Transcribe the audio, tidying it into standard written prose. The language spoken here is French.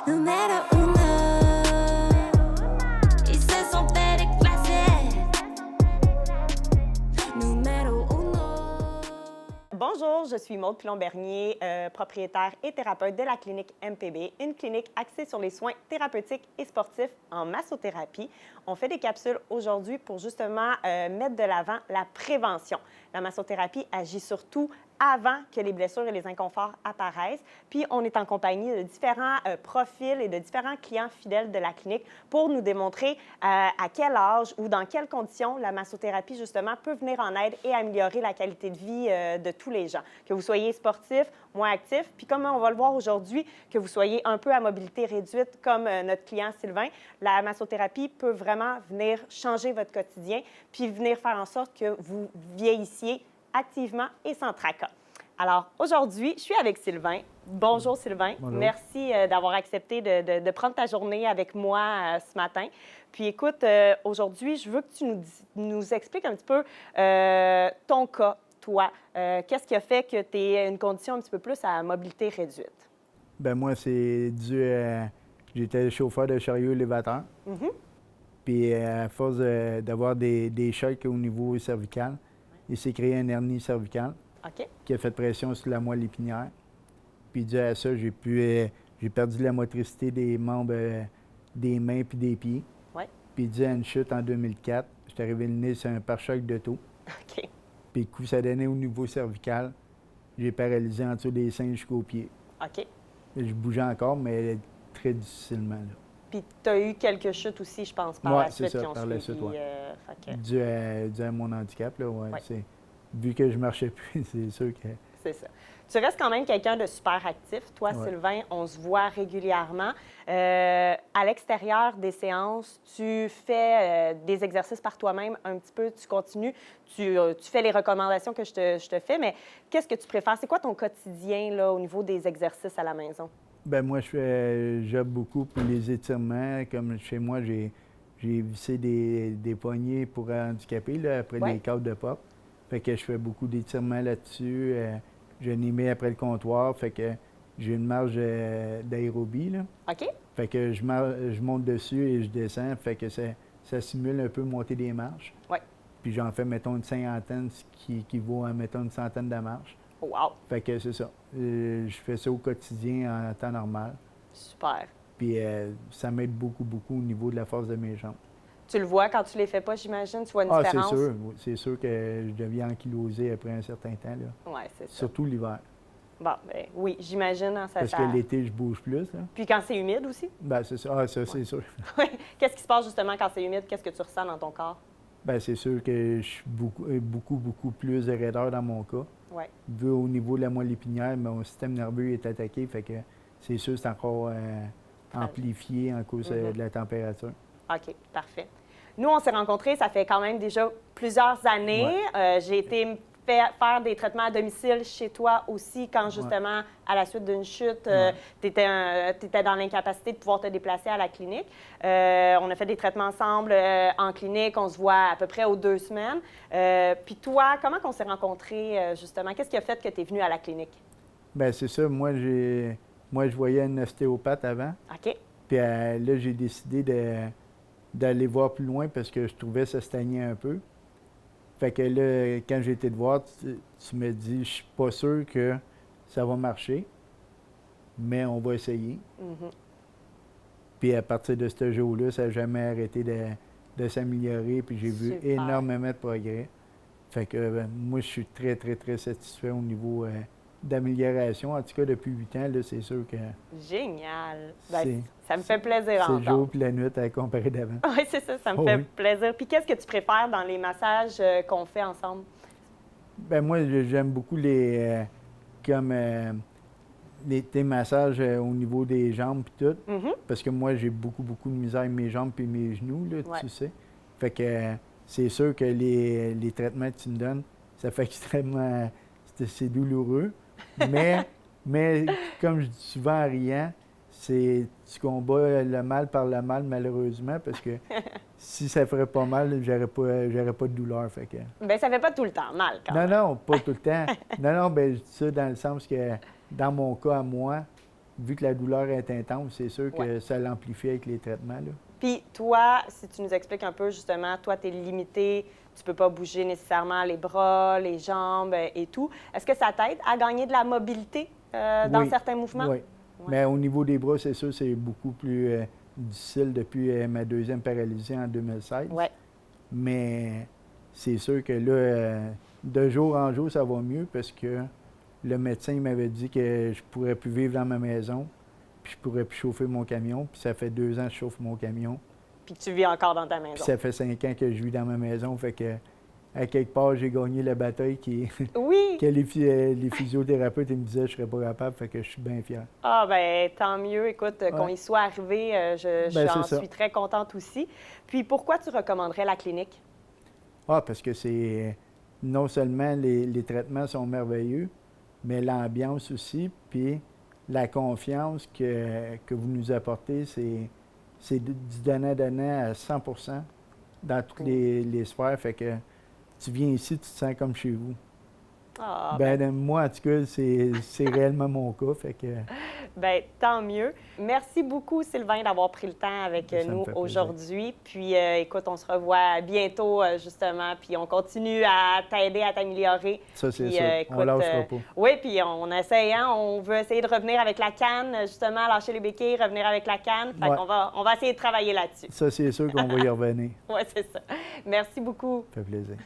Numéro uno, ils se sont fait déclasser. Numéro uno. Bonjour, je suis Maude Pilon-Bernier, propriétaire et thérapeute de la clinique MPB, une clinique axée sur les soins thérapeutiques et sportifs en massothérapie. On fait des capsules aujourd'hui pour justement mettre de l'avant la prévention. La massothérapie agit surtout avant que les blessures et les inconforts apparaissent. Puis, on est en compagnie de différents profils et de différents clients fidèles de la clinique pour nous démontrer à quel âge ou dans quelles conditions la massothérapie, justement, peut venir en aide et améliorer la qualité de vie de tous les gens. Que vous soyez sportif, moins actif, puis comme on va le voir aujourd'hui, que vous soyez un peu à mobilité réduite comme notre client Sylvain, la massothérapie peut vraiment venir changer votre quotidien puis venir faire en sorte que vous vieillissiez activement et sans tracas. Alors, aujourd'hui, je suis avec Sylvain. Bonjour, Sylvain. Bonjour. Merci d'avoir accepté de prendre ta journée avec moi ce matin. Puis, écoute, aujourd'hui, je veux que tu nous expliques un petit peu ton cas, toi. Qu'est-ce qui a fait que tu aies une condition un petit peu plus à mobilité réduite? Ben moi, c'est dû à... J'étais chauffeur de chariot élévateur. Mhm. Puis à force d'avoir des chocs au niveau cervical, il s'est créé un hernie cervicale OK. qui a fait pression sur la moelle épinière. Puis dû à ça, j'ai perdu la motricité des membres des mains puis des pieds. Ouais. Puis dû à une chute en 2004, j'étais arrivé le nez sur un pare-choc d'auto. OK. Puis le coup, ça donnait au niveau cervical. J'ai paralysé en dessous des seins jusqu'aux pieds. OK. Je bougeais encore, mais très difficilement. Là. Puis, tu as eu quelques chutes aussi, je pense, par Ouais, la c'est suite ça, qui ont par la suivi. suite, ouais. Fait que Dû à mon handicap, là, ouais. Ouais. Vu que je marchais plus, c'est sûr que... c'est ça. Tu restes quand même quelqu'un de super actif. Toi, Ouais. Sylvain, on se voit régulièrement. À l'extérieur des séances, tu fais des exercices par toi-même un petit peu, tu continues, tu fais les recommandations que je te fais, mais qu'est-ce que tu préfères? C'est quoi ton quotidien là, au niveau des exercices à la maison? Ben moi, j'aime beaucoup pour les étirements. Comme chez moi, j'ai vissé des poignées pour handicapés, là, après Ouais. les cadres de pop. Fait que je fais beaucoup d'étirements là-dessus. Je les mets après le comptoir. Fait que j'ai une marge d'aérobie, là. OK? Fait que je monte dessus et je descends. Fait que ça simule un peu monter des marches. Ouais. Puis j'en fais, mettons, une cinquantaine, ce qui équivaut à, mettons, une centaine de marches. Wow! Fait que c'est ça. Je fais ça au quotidien en temps normal. Super. Puis ça m'aide beaucoup, beaucoup au niveau de la force de mes jambes. Tu le vois quand tu les fais pas, j'imagine? Tu vois une Ah, différence? c'est sûr. C'est sûr que je deviens ankylosé après un certain temps, là. Oui, c'est ça. Surtout l'hiver. Bon, ben oui, j'imagine. Hein, Parce que l'été, je bouge plus, là. Puis quand c'est humide aussi? Ben c'est ça. Ah, ça, c'est sûr. Oui. Qu'est-ce qui se passe justement quand c'est humide? Qu'est-ce que tu ressens dans ton corps? Ben c'est sûr que je suis beaucoup plus de raideur dans mon cas. Oui. Vu au niveau de la moelle épinière, mon système nerveux est attaqué, fait que c'est sûr que c'est encore amplifié en cause de la température. OK, parfait. Nous, on s'est rencontrés, ça fait quand même déjà plusieurs années. J'ai été faire des traitements à domicile chez toi aussi quand, justement, à la suite d'une chute, tu étais dans l'incapacité de pouvoir te déplacer à la clinique. On a fait des traitements ensemble en clinique. On se voit à peu près aux 2 semaines. Puis toi, comment on s'est rencontrés, justement? Qu'est-ce qui a fait que tu es venu à la clinique? Bien, c'est ça. Moi, je voyais une ostéopathe avant. OK. Puis là, j'ai décidé d'aller voir plus loin parce que je trouvais que ça stagnait un peu. Fait que là, quand j'ai été te voir, tu me dis, je suis pas sûr que ça va marcher, mais on va essayer. Mhm. Puis à partir de ce jour-là, ça n'a jamais arrêté de s'améliorer. Puis j'ai vu Super. énormément de progrès. Fait que moi, je suis très, très, très satisfait au niveau d'amélioration. En tout cas, depuis 8 ans, là, c'est sûr que Génial. Ben, C'est- ça me fait plaisir à c'est le entendre. jour puis la nuit à comparer d'avant. Oui, c'est ça, ça me Oh fait oui. plaisir. Puis qu'est-ce que tu préfères dans les massages qu'on fait ensemble? Ben moi, j'aime beaucoup tes massages au niveau des jambes puis tout. Mhm. Parce que moi, j'ai beaucoup de misère avec mes jambes et mes genoux, là, Ouais. tu sais. Fait que c'est sûr que les traitements que tu me donnes, ça fait extrêmement... C'est douloureux. Mais comme je dis souvent en riant, tu combats le mal par le mal, malheureusement, parce que si ça ferait pas mal, j'aurais pas de douleur. Fait que... Bien, ça fait pas tout le temps mal, quand même. Non, pas tout le temps. Non, ben je dis ça dans le sens que, dans mon cas à moi, vu que la douleur est intense, c'est sûr que Ouais. ça l'amplifie avec les traitements, là. Puis toi, si tu nous expliques un peu justement, toi, tu es limité, tu peux pas bouger nécessairement les bras, les jambes et tout. Est-ce que ça t'aide à gagner de la mobilité dans Oui. certains mouvements? Oui. Ouais. Mais au niveau des bras, c'est sûr, c'est beaucoup plus difficile depuis ma deuxième paralysie en 2016. Ouais. Mais c'est sûr que là, de jour en jour, ça va mieux parce que le médecin il m'avait dit que je pourrais plus vivre dans ma maison, puis je pourrais plus chauffer mon camion. Puis ça fait 2 ans que je chauffe mon camion. Puis tu vis encore dans ta maison. Puis ça fait 5 ans que je vis dans ma maison. Fait que, à quelque part, j'ai gagné la bataille Oui! que les physiothérapeutes ils me disaient que je serais pas capable. Fait que je suis bien fier. Ah, ben tant mieux. Écoute, qu'on Ouais. y soit arrivé, je Ben, c'est j'en ça. suis très contente aussi. Puis pourquoi tu recommanderais la clinique? Ah, parce que c'est non seulement les traitements sont merveilleux, mais l'ambiance aussi, puis la confiance que vous nous apportez, c'est du donnant-donnant à 100 dans toutes les sphères. Fait que tu viens ici, tu te sens comme chez vous. Ah, Moi, en tout cas, c'est réellement mon cas. Fait que ben, tant mieux. Merci beaucoup, Sylvain, d'avoir pris le temps avec Ça me nous fait plaisir. aujourd'hui. Puis, écoute, on se revoit bientôt, justement, puis on continue à t'aider à t'améliorer. ça, c'est Puis, sûr. On écoute, lâchera pas. Oui, puis on essaye, hein, on veut essayer de revenir avec la canne, justement, lâcher les béquilles, revenir avec la canne. Fait Ouais. on va essayer de travailler là-dessus. Ça, c'est sûr qu'on va y revenir. Oui, c'est ça. Merci beaucoup. Ça fait plaisir.